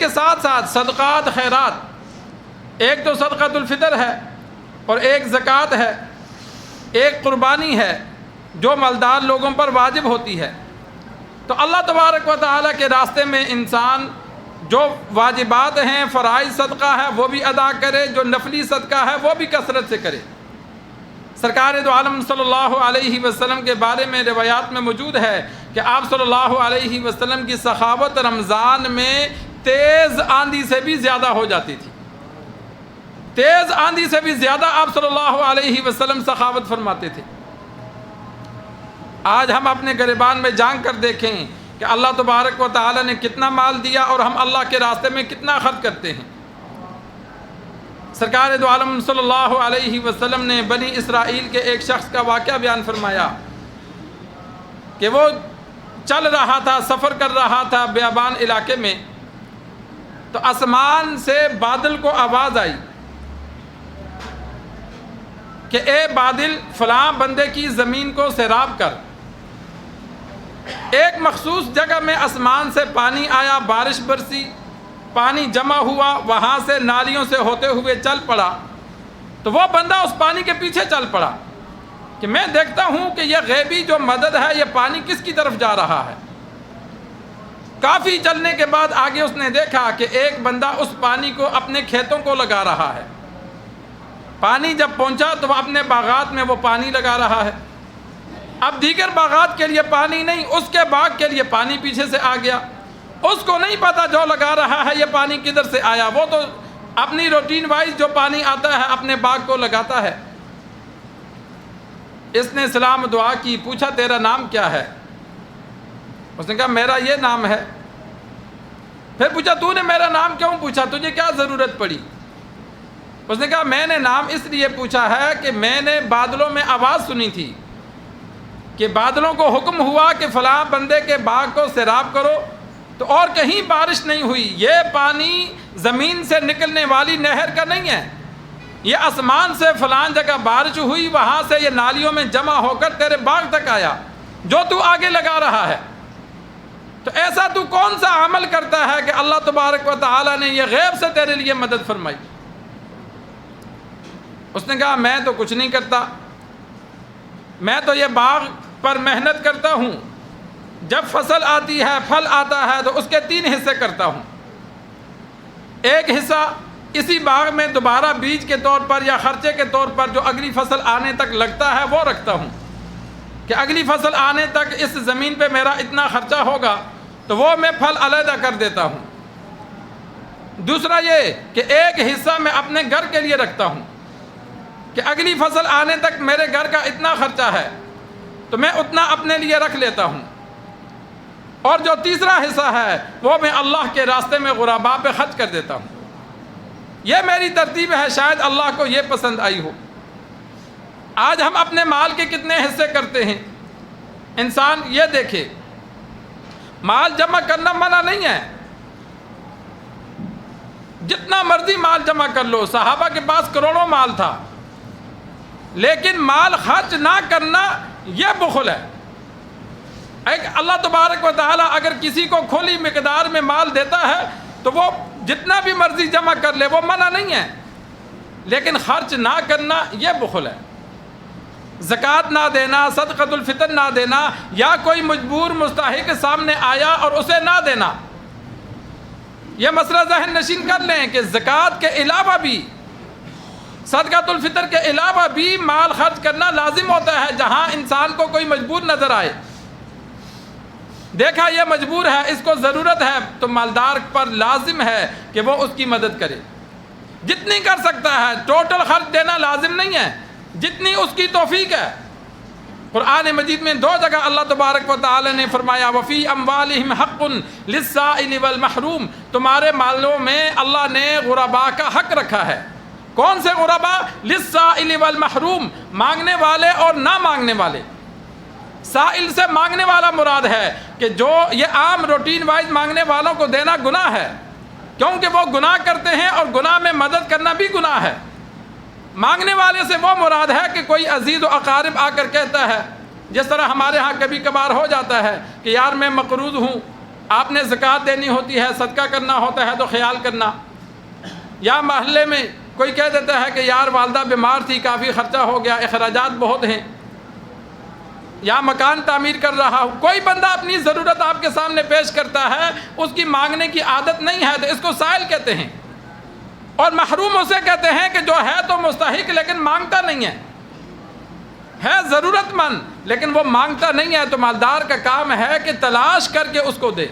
کے ساتھ ساتھ صدقات خیرات، ایک تو صدقۃ الفطر ہے اور ایک زکوٰۃ ہے، ایک قربانی ہے جو مالدار لوگوں پر واجب ہوتی ہے۔ تو اللہ تبارک و تعالیٰ کے راستے میں انسان جو واجبات ہیں، فرائض صدقہ ہے وہ بھی ادا کرے، جو نفلی صدقہ ہے وہ بھی کثرت سے کرے۔ سرکار دو عالم صلی اللہ علیہ وسلم کے بارے میں روایات میں موجود ہے کہ آپ صلی اللہ علیہ وسلم کی سخاوت رمضان میں تیز آندھی سے بھی زیادہ ہو جاتی تھی، تیز آندھی سے بھی زیادہ آپ صلی اللہ علیہ وسلم سخاوت فرماتے تھے۔ آج ہم اپنے گریبان میں جھانک کر دیکھیں کہ اللہ تبارک و تعالی نے کتنا مال دیا اور ہم اللہ کے راستے میں کتنا خرچ کرتے ہیں۔ سرکار دو عالم صلی اللہ علیہ وسلم نے بنی اسرائیل کے ایک شخص کا واقعہ بیان فرمایا کہ وہ چل رہا تھا، سفر کر رہا تھا بیابان علاقے میں، تو آسمان سے بادل کو آواز آئی کہ اے بادل فلاں بندے کی زمین کو سیراب کر۔ ایک مخصوص جگہ میں آسمان سے پانی آیا، بارش برسی، پانی جمع ہوا، وہاں سے نالیوں سے ہوتے ہوئے چل پڑا۔ تو وہ بندہ اس پانی کے پیچھے چل پڑا کہ میں دیکھتا ہوں کہ یہ غیبی جو مدد ہے یہ پانی کس کی طرف جا رہا ہے۔ کافی چلنے کے بعد آگے اس نے دیکھا کہ ایک بندہ اس پانی کو اپنے کھیتوں کو لگا رہا ہے۔ پانی جب پہنچا تو وہ اپنے باغات میں وہ پانی لگا رہا ہے۔ اب دیگر باغات کے لیے پانی نہیں، اس کے باغ کے لیے پانی پیچھے سے آ گیا۔ اس کو نہیں پتا جو لگا رہا ہے یہ پانی کدھر سے آیا، وہ تو اپنی روٹین وائز جو پانی آتا ہے اپنے باغ کو لگاتا ہے۔ اس نے سلام دعا کی، پوچھا تیرا نام کیا ہے؟ اس نے کہا میرا یہ نام ہے۔ پھر پوچھا تو نے میرا نام کیوں پوچھا، تجھے کیا ضرورت پڑی؟ اس نے کہا میں نے نام اس لیے پوچھا ہے کہ میں نے بادلوں میں آواز سنی تھی کہ بادلوں کو حکم ہوا کہ فلاں بندے کے باغ کو سیراب کرو، تو اور کہیں بارش نہیں ہوئی۔ یہ پانی زمین سے نکلنے والی نہر کا نہیں ہے، یہ آسمان سے فلاں جگہ بارش ہوئی، وہاں سے یہ نالیوں میں جمع ہو کر تیرے باغ تک آیا جو تو آگے لگا رہا ہے۔ تو ایسا تو کون سا عمل کرتا ہے کہ اللہ تبارک و تعالی نے یہ غیب سے تیرے لیے مدد فرمائی؟ اس نے کہا میں تو کچھ نہیں کرتا، میں تو یہ باغ پر محنت کرتا ہوں، جب فصل آتی ہے، پھل آتا ہے تو اس کے 3 حصے کرتا ہوں۔ ایک حصہ اسی باغ میں دوبارہ بیج کے طور پر یا خرچے کے طور پر جو اگلی فصل آنے تک لگتا ہے وہ رکھتا ہوں کہ اگلی فصل آنے تک اس زمین پہ میرا اتنا خرچہ ہوگا تو وہ میں پھل علیحدہ کر دیتا ہوں۔ دوسرا یہ کہ ایک حصہ میں اپنے گھر کے لیے رکھتا ہوں کہ اگلی فصل آنے تک میرے گھر کا اتنا خرچہ ہے تو میں اتنا اپنے لیے رکھ لیتا ہوں، اور جو تیسرا حصہ ہے وہ میں اللہ کے راستے میں غرباء پہ خرچ کر دیتا ہوں۔ یہ میری ترتیب ہے، شاید اللہ کو یہ پسند آئی ہو۔ آج ہم اپنے مال کے کتنے حصے کرتے ہیں؟ انسان یہ دیکھے، مال جمع کرنا منع نہیں ہے، جتنا مرضی مال جمع کر لو۔ صحابہ کے پاس کروڑوں مال تھا، لیکن مال خرچ نہ کرنا یہ بخل ہے۔ ایک اللہ تبارک و تعالیٰ اگر کسی کو کھلی مقدار میں مال دیتا ہے تو وہ جتنا بھی مرضی جمع کر لے، وہ منع نہیں ہے، لیکن خرچ نہ کرنا یہ بخل ہے۔ زکوٰۃ نہ دینا، صدقۃ الفطر نہ دینا، یا کوئی مجبور مستحق سامنے آیا اور اسے نہ دینا، یہ مسئلہ ذہن نشین کر لیں کہ زکوٰۃ کے علاوہ بھی، صدقۃ الفطر کے علاوہ بھی مال خرچ کرنا لازم ہوتا ہے جہاں انسان کو کوئی مجبور نظر آئے۔ دیکھا یہ مجبور ہے، اس کو ضرورت ہے، تو مالدار پر لازم ہے کہ وہ اس کی مدد کرے جتنی کر سکتا ہے۔ ٹوٹل خرچ دینا لازم نہیں ہے، جتنی اس کی توفیق ہے۔ قرآن مجید میں 2 جگہ اللہ تبارک و تعالی نے فرمایا وَفِي أَمْوَالِهِمْ حَقٌّ لِلسَّائِلِ وَالْمَحْرُومِ، تمہارے مالوں میں اللہ نے غرباء کا حق رکھا ہے۔ کون سے غرباء؟ لِلسَّائِلِ وَالْمَحْرُومِ، مانگنے والے اور نہ مانگنے والے۔ سائل سے مانگنے والا مراد ہے کہ جو یہ عام روٹین وائز مانگنے والوں کو دینا گناہ ہے، کیونکہ وہ گناہ کرتے ہیں اور گناہ میں مدد کرنا بھی گناہ ہے۔ مانگنے والے سے وہ مراد ہے کہ کوئی عزیز و اقارب آ کر کہتا ہے، جس طرح ہمارے ہاں کبھی کبھار ہو جاتا ہے کہ یار میں مقروض ہوں، آپ نے زکوٰۃ دینی ہوتی ہے، صدقہ کرنا ہوتا ہے تو خیال کرنا، یا محلے میں کوئی کہہ دیتا ہے کہ یار والدہ بیمار تھی، کافی خرچہ ہو گیا، اخراجات بہت ہیں، یا مکان تعمیر کر رہا ہوں، کوئی بندہ اپنی ضرورت آپ کے سامنے پیش کرتا ہے، اس کی مانگنے کی عادت نہیں ہے تو اس کو سائل کہتے ہیں، اور محروم اسے کہتے ہیں کہ جو ہے تو مستحق لیکن مانگتا نہیں ہے ضرورت مند لیکن وہ مانگتا نہیں ہے، تو مالدار کا کام ہے کہ تلاش کر کے اس کو دے،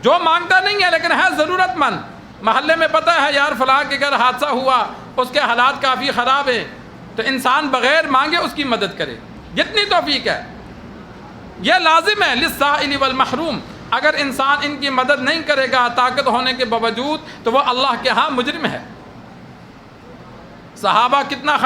جو مانگتا نہیں ہے لیکن ہے ضرورت مند، محلے میں پتہ ہے یار فلاں کے گھر حادثہ ہوا، اس کے حالات کافی خراب ہیں، تو انسان بغیر مانگے اس کی مدد کرے جتنی توفیق ہے، یہ لازم ہے للسائل والمحروم۔ اگر انسان ان کی مدد نہیں کرے گا طاقت ہونے کے باوجود تو وہ اللہ کے ہاں مجرم ہے۔ صحابہ کتنا